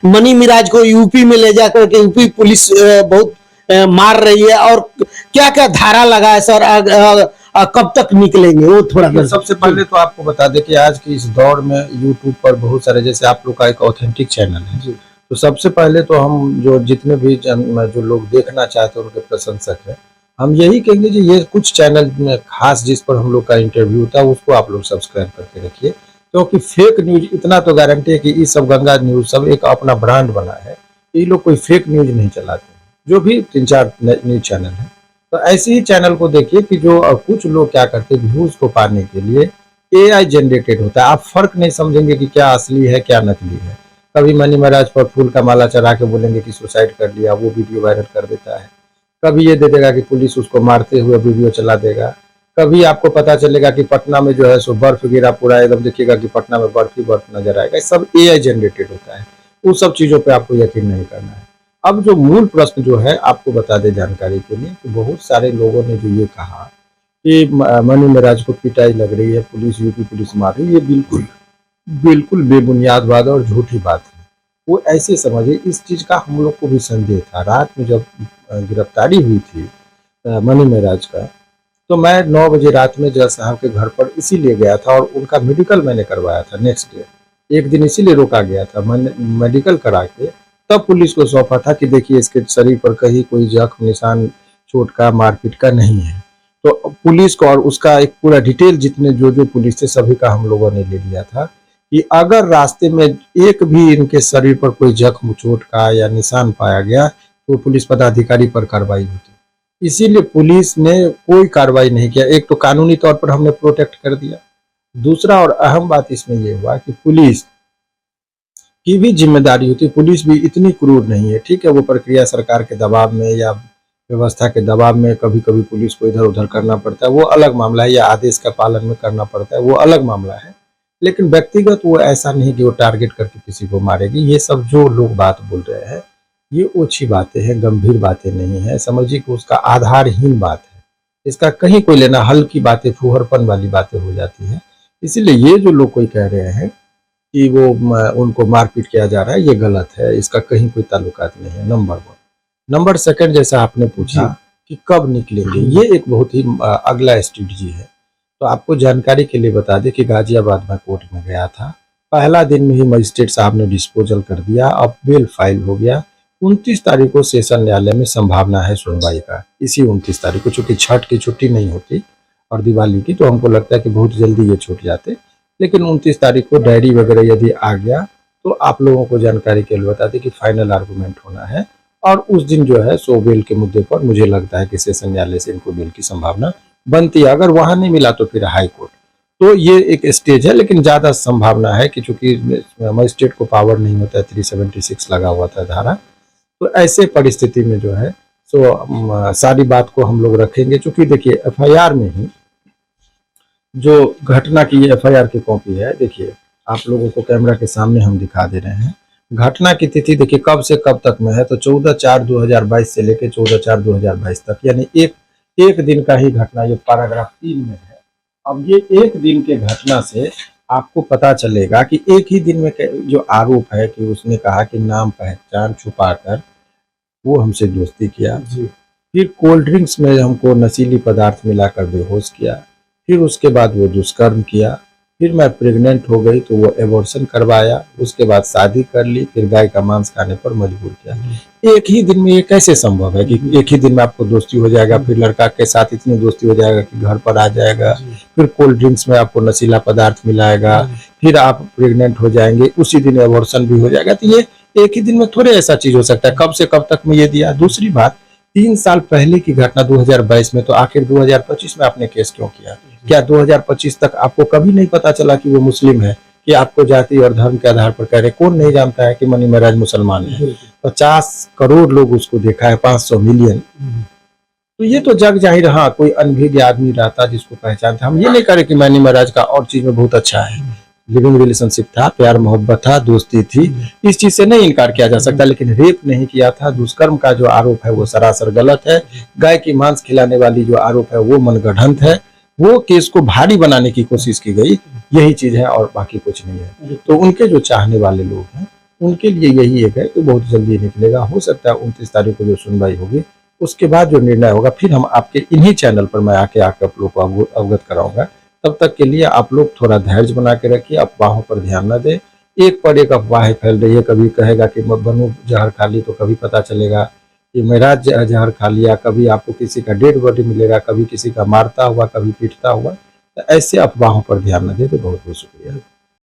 Money Miraj को UP में ले जाकर के यूपी पुलिस बहुत मार रही है, और क्या क्या धारा लगा है सर, कब तक निकलेंगे वो थोड़ा। सबसे पहले तो आपको बता दें कि आज की इस दौर में यूट्यूब पर बहुत सारे, जैसे आप लोग का एक ऑथेंटिक चैनल है, तो सबसे पहले तो हम जो जितने भी जो लोग देखना चाहते हैं उनके प्रशंसक हैं, हम यही कहेंगे कि ये कुछ चैनल में खास जिस पर हम लोग का इंटरव्यू था उसको आप लोग सब्सक्राइब करके रखिए, क्योंकि फेक न्यूज इतना तो गारंटी है कि ये सब गंगा न्यूज सब एक अपना ब्रांड बना है, ये लोग कोई फेक न्यूज नहीं चलाते, जो भी 3-4 न्यूज चैनल है। तो ऐसे ही चैनल को देखिए कि जो कुछ लोग क्या करते हैं, व्यूज को पाने के लिए AI जनरेटेड होता है, आप फर्क नहीं समझेंगे कि क्या असली है क्या नकली है। कभी मनी महाराज पर फूल का माला चढ़ा के बोलेंगे कि सुसाइड कर लिया, वो वीडियो वायरल कर देता है। कभी ये दे देगा कि पुलिस उसको मारते हुए वीडियो चला देगा। कभी आपको पता चलेगा कि पटना में जो है सो बर्फ गिरा पूरा, एकदम देखिएगा कि पटना में बर्फ ही बर्फ नजर आएगा। सब AI जनरेटेड होता है, उन सब चीजों पे आपको यकीन नहीं करना है। अब जो मूल प्रश्न जो है आपको बता दे जानकारी के लिए, कि बहुत सारे लोगों ने जो ये कहा कि मनी महाराज को पिटाई लग रही है, पुलिस यूपी पुलिस मार रही है, ये बिल्कुल बिल्कुल बेबुनियाद बात और झूठी बात है। वो ऐसे समझिए, इस चीज का हम लोग को भी संदेह था। रात में जब गिरफ्तारी हुई थी मनी महाराज का, तो मैं 9 बजे रात में जज साहब के घर पर इसीलिए गया था, और उनका मेडिकल मैंने करवाया था नेक्स्ट डे, एक दिन इसीलिए रोका गया था। मैंने मेडिकल करा के तब पुलिस को सौंपा था कि देखिए इसके शरीर पर कहीं कोई जख्म निशान चोट का मारपीट का नहीं है। तो पुलिस को और उसका एक पूरा डिटेल जितने जो पुलिस थे सभी का हम लोगों ने ले लिया था, कि अगर रास्ते में एक भी इनके शरीर पर कोई जख्म चोट का या निशान पाया गया तो पुलिस पदाधिकारी पर कार्रवाई होती। इसीलिए पुलिस ने कोई कार्रवाई नहीं किया। एक तो कानूनी तौर पर हमने प्रोटेक्ट कर दिया, दूसरा और अहम बात इसमें यह हुआ कि पुलिस की भी जिम्मेदारी होती है। पुलिस भी इतनी क्रूर नहीं है, ठीक है, वो प्रक्रिया सरकार के दबाव में या व्यवस्था के दबाव में कभी कभी पुलिस को इधर उधर करना पड़ता है, वो अलग मामला है, या आदेश का पालन में करना पड़ता है, वो अलग मामला है। लेकिन व्यक्तिगत वो ऐसा नहीं कि वो टारगेट करके किसी को मारेगी। ये सब जो लोग बात बोल रहे हैं ये ओछी बातें हैं, गंभीर बातें नहीं है। समझिए कि उसका आधारहीन बात है, इसका कहीं कोई लेना, हल्की बातें फूहरपन वाली बातें हो जाती है। इसीलिए ये जो लोग कोई कह रहे हैं कि वो उनको मारपीट किया जा रहा है, ये गलत है, इसका कहीं कोई ताल्लुकात नहीं है, नंबर 1। नंबर 2, जैसा आपने पूछा कि कब निकलेंगे, ये एक बहुत ही अगला स्ट्रेटजी है। तो आपको जानकारी के लिए बता दें कि गाजियाबाद में कोर्ट में गया था, पहला दिन में ही मजिस्ट्रेट साहब ने डिस्पोजल कर दिया, अब बेल फाइल हो गया। 29 तारीख को सेशन न्यायालय में संभावना है सुनवाई का, इसी 29 तारीख को, चूंकि छठ की छुट्टी नहीं होती और दिवाली की, तो हमको लगता है कि बहुत जल्दी ये छूट जाते। लेकिन 29 तारीख को डायरी वगैरह यदि आ गया तो आप लोगों को जानकारी के लिए बता दें कि फाइनल आर्गूमेंट होना है, और उस दिन जो है सो बेल के मुद्दे पर मुझे लगता है कि सेशन न्यायालय से इनको बेल की संभावना बनती है। अगर वहां नहीं मिला तो फिर हाई कोर्ट। तो ये एक स्टेज है, लेकिन ज्यादा संभावना है कि चूंकि मजिस्ट्रेट को पावर नहीं होता है, 376 लगा हुआ था धारा, तो ऐसे परिस्थिति में जो है सो सारी बात को हम लोग रखेंगे। चूंकि देखिए FIR में ही जो घटना की FIR की कॉपी है, देखिए आप लोगों को कैमरा के सामने हम दिखा दे रहे हैं। घटना की तिथि देखिए कब से कब तक में है, तो 14/4/2022 से लेकर 14/4/2022 तक, यानी एक दिन का ही घटना, ये पैराग्राफ 3 में है। अब ये एक दिन के घटना से आपको पता चलेगा कि एक ही दिन में जो आरोप है कि उसने कहा कि नाम पहचान छुपाकर वो हमसे दोस्ती किया, फिर कोल्ड ड्रिंक्स में हमको नशीली पदार्थ मिलाकर बेहोश किया, फिर उसके बाद वो दुष्कर्म किया, फिर मैं प्रेग्नेंट हो गई तो वो एबॉर्शन करवाया, उसके बाद शादी कर ली, फिर गाय का मांस खाने पर मजबूर किया। एक ही दिन में ये कैसे संभव है कि एक ही दिन में आपको दोस्ती हो जाएगा, फिर लड़का के साथ इतनी दोस्ती हो जाएगा कि घर पर आ जाएगा, फिर कोल्ड ड्रिंक्स में आपको नशीला पदार्थ मिलाएगा, फिर आप प्रेग्नेंट हो जाएंगे, उसी दिन एबॉर्शन भी हो जाएगा। तो ये एक ही दिन में थोड़े ऐसा चीज हो सकता है। कब से कब तक में ये दिया। दूसरी बात, 3 साल पहले की घटना 2022 में, तो आखिर 2025 में आपने केस क्यों किया? क्या 2025 तक आपको कभी नहीं पता चला कि वो मुस्लिम है, कि आपको जाति और धर्म के आधार पर कह रहे? कौन नहीं जानता है कि मनी महाराज मुसलमान है? 50 करोड़ लोग उसको देखा है, 500 मिलियन। तो ये तो जग जाहिर, हाँ कोई अनभिज्ञ आदमी रहता जिसको पहचानता। हम ये नहीं कह रहे कि मनी महाराज का और चीज में बहुत अच्छा है, लिविंग रिलेशनशिप था, प्यार मोहब्बत था, दोस्ती थी, इस चीज से नहीं इनकार किया जा सकता। लेकिन रेप नहीं किया था। दुष्कर्म का जो आरोप है वो सरासर गलत है। गाय की मांस खिलाने वाली जो आरोप है वो मनगढ़ंत है। वो केस को भारी बनाने की कोशिश की गई, यही चीज है और बाकी कुछ नहीं है। तो उनके जो चाहने वाले लोग हैं उनके लिए यही एक है कि बहुत जल्दी निकलेगा। हो सकता है 29 तारीख को जो सुनवाई होगी उसके बाद जो निर्णय होगा फिर हम आपके इन्हीं चैनल पर मैं आके आप लोग को अवगत कराऊंगा। तब तक के लिए आप लोग थोड़ा धैर्य बना के रखिए, अफवाहों पर ध्यान न दें। एक पर एक अफवाहें फैल रही है, कभी कहेगा कि बनू जहर खा ली, तो कभी पता चलेगा कि मेराज जहर खा लिया, कभी आपको किसी का डेड बॉडी मिलेगा, कभी किसी का मारता हुआ, कभी पीटता हुआ। तो ऐसे अफवाहों पर ध्यान न दें। तो बहुत बहुत शुक्रिया।